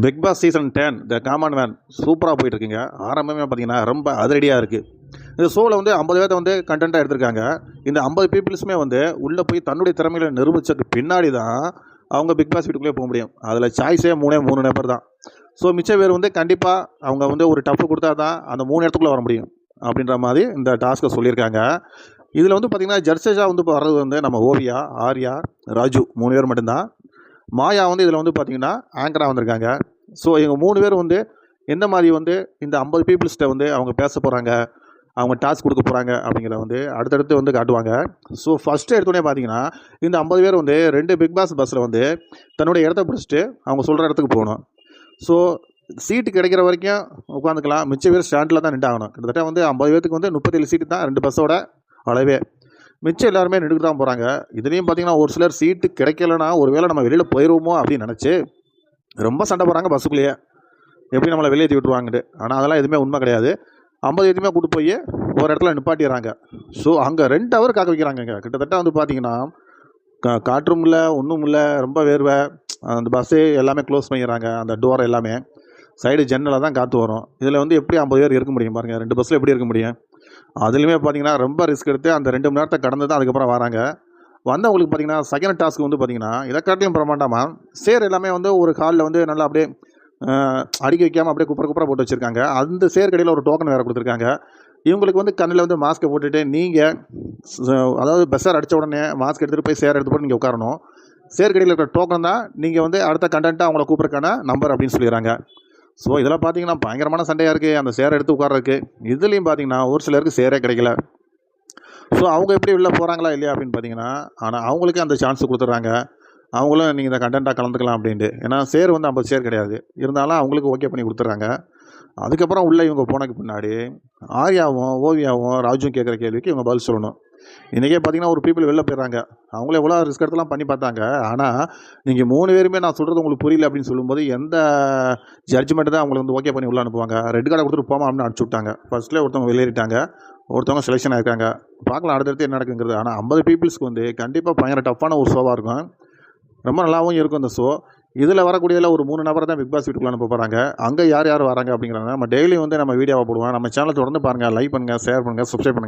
Big Boss season 10 the common man சூப்பராக போயிட்டு இருக்குங்க. ஆரம்பமே பார்த்தீங்கன்னா ரொம்ப அதிரடியாக இருக்குது. இந்த ஷோவில் வந்து 50 பேர்த்த வந்து கண்டென்ட்டாக எடுத்திருக்காங்க. இந்த 50 பீப்புள்ஸுமே வந்து உள்ளே போய் தன்னுடைய திறமைகளை நிரூபித்ததுக்கு பின்னாடி தான் அவங்க பிக் பாஸ் வீட்டுக்குள்ளே போக முடியும். அதில் சாய்ஸே 3 நபர் தான். ஸோ மிச்ச பேர் வந்து கண்டிப்பாக அவங்க வந்து ஒரு டஃப் கொடுத்தா தான் அந்த 3 இடத்துக்குள்ளே வர முடியும் அப்படின்ற மாதிரி இந்த டாஸ்க்கை சொல்லியிருக்காங்க. இதில் வந்து பார்த்திங்கன்னா ஜட்ஜஸாக வந்து இப்போ வர்றது வந்து நம்ம ஓவியா, ஆர்யா, ராஜு 3 பேர் மட்டும்தான். மாயா வந்து இதில் வந்து பார்த்திங்கன்னா ஆங்கராக வந்திருக்காங்க. ஸோ இவங்க 3 பேர் வந்து எந்த மாதிரி வந்து இந்த 50 பீப்புள்ஸ்கிட்ட வந்து அவங்க பேச போகிறாங்க, அவங்க டாஸ்க் கொடுக்க போகிறாங்க அப்படிங்கிறத வந்து அடுத்தடுத்து வந்து காட்டுவாங்க. ஸோ ஃபஸ்ட்டு எடுத்தோடனே பார்த்தீங்கன்னா இந்த 50 பேர் வந்து 2 பிக் பாஸ் பஸ்ஸில் வந்து தன்னுடைய இடத்த பிடிச்சிட்டு அவங்க சொல்கிற இடத்துக்கு போகணும். ஸோ சீட்டு கிடைக்கிற வரைக்கும் உட்காந்துக்கலாம். மிச்ச பேர் ஸ்டாண்டில் தான் நின்றாகணும். கிட்டத்தட்ட வந்து 50 பேருக்கு வந்து 37 சீட்டு தான் 2 பஸ்ஸோட அளவே. மிச்சம் எல்லாருமே நின்றுட்டு தான் போகிறாங்க. இதுலேயும் பார்த்தீங்கன்னா ஒரு சிலர் சீட்டு கிடைக்கலன்னா ஒருவேளை நம்ம வெளியில் போயிடுவோமோ அப்படின்னு நினச்சி ரொம்ப சண்டை போகிறாங்க பஸ்ஸுக்குள்ளேயே, எப்படி நம்மளை வெளியேற்றி விட்டுருவாங்கட்டு. ஆனால் அதெல்லாம் எதுவுமே உண்மை கிடையாது. 50 எதுவுமே கூட்டு போய் ஒரு இடத்துல நிப்பாட்டிடுறாங்க. ஸோ அங்கே 2 ஹவர் காக்க வைக்கிறாங்கங்க. கிட்டத்தட்ட வந்து பார்த்தீங்கன்னா காற்றும் இல்லை, ஒன்றும் இல்லை, ரொம்ப வேர்வை. அந்த பஸ்ஸே எல்லாமே க்ளோஸ் பண்ணிடுறாங்க. அந்த டோர் எல்லாமே சைடு ஜன்னலில் தான் காற்று வரும். இதில் வந்து எப்படி 50 பேர் இருக்க முடியும் பாருங்கள். 2 பஸ்ஸில் எப்படி இருக்க முடியும்? அதுலேயுமே பார்த்தீங்கன்னா ரொம்ப ரிஸ்க் எடுத்து அந்த 2 மணி நேரத்தை கடந்து தான் அதுக்கப்புறம் வராங்க. வந்தவங்களுக்கு பார்த்தீங்கன்னா செகண்ட் டாஸ்க் வந்து பார்த்தீங்கன்னா இதை காட்டிலும் பிரமாண்டமாக சேர் எல்லாமே வந்து ஒரு காலில் வந்து நல்லா அப்படியே அடுக்கி வைக்காமல் அப்படியே குப்பரை போட்டு வச்சுருக்காங்க. அந்த சேர் கடையில் ஒரு டோக்கன் வேறு கொடுத்துருக்காங்க. இவங்களுக்கு வந்து கண்ணில் வந்து மாஸ்க்கை போட்டுட்டு நீங்கள் அதாவது பஸ்ஸார் அடித்த உடனே மாஸ்க் எடுத்துகிட்டு போய் சேர் எடுத்து போட்டு நீங்கள் உட்காரணும். சேர் கடையில் இருக்கிற டோக்கன் தான் நீங்கள் வந்து அடுத்த கண்டென்ட்டாக அவங்கள கூப்பிட்றக்கான நம்பர் அப்படின்னு சொல்லிடுறாங்க. ஸோ இதெல்லாம் பார்த்தீங்கன்னா பயங்கரமான சண்டையாக இருக்குது அந்த சேரை எடுத்து உட்கார்றதுக்கு. இதுலேயும் பார்த்தீங்கன்னா ஒரு சிலருக்கு சேரே கிடைக்கல. ஸோ அவங்க எப்படி வெளில போகிறாங்களா இல்லையா அப்படின்னு பார்த்தீங்கன்னா, ஆனால் அவங்களுக்கு அந்த சான்ஸ் கொடுத்துட்றாங்க. அவங்களும் நீங்கள் இந்த கண்டென்ட்டாக கலந்துக்கலாம் அப்படின்ட்டு. ஏன்னா சேர் வந்து 50 சேர் கிடையாது. இருந்தாலும் அவங்களுக்கு ஓகே பண்ணி கொடுத்துட்றாங்க. அதுக்கப்புறம் உள்ளே இவங்க போனதுக்கு பின்னாடி ஆர்யாவும் ஓவியாவும் ராஜுவும் கேட்குற கேள்விக்கு இவங்க பதில் சொல்லணும். இன்றைக்கே பார்த்தீங்கன்னா ஒரு பீப்புள் வெளில போயிடுறாங்க. அவங்களே எவ்வளோ ரிஸ்க் எடுத்துலாம் பண்ணி பார்த்தாங்க. ஆனால் நீங்கள் 3 பேருமே நான் சொல்கிறது உங்களுக்கு புரியல அப்படின்னு சொல்லும்போது எந்த ஜட்ஜ்மெண்ட்டு தான் அவங்களுக்கு வந்து ஓகே பண்ணி உள்ளே அனுப்புவாங்க. ரெட் கார்டை கொடுத்துட்டு போமா அப்படின்னு அனுப்பிச்சி விட்டாங்க. ஃபஸ்ட்லேயே ஒருத்தவங்க வெளியேறிட்டாங்க, ஒருத்தவங்க செலெக்ஷன் ஆகிருக்காங்க. பார்க்கலாம் அடுத்தடுத்து என்ன நடக்குங்கிறது. ஆனால் 50 பீப்புள்ஸ்க்கு வந்து கண்டிப்பாக பயங்கர டஃப்பான ஒரு ஷோவாக இருக்கும். ரொம்ப நல்லாவும் இருக்கும் இந்த ஷோ. இதில் வரக்கூடியதில் ஒரு 3 நபரை தான் பிக் பாஸ் வீட்டுக்குள்ளே அனுப்ப போகிறாங்க. அங்கே யார் யார் வராங்க அப்படிங்கிறாங்க. நம்ம டெய்லி வந்து நம்ம வீடியோவை போடுவோம். நம்ம சேனலை தொடர்ந்து பாருங்கள், லைக் பண்ணுங்கள், ஷேர் பண்ணுங்கள், சப்ஸ்கிரைப் பண்ணுங்கள்.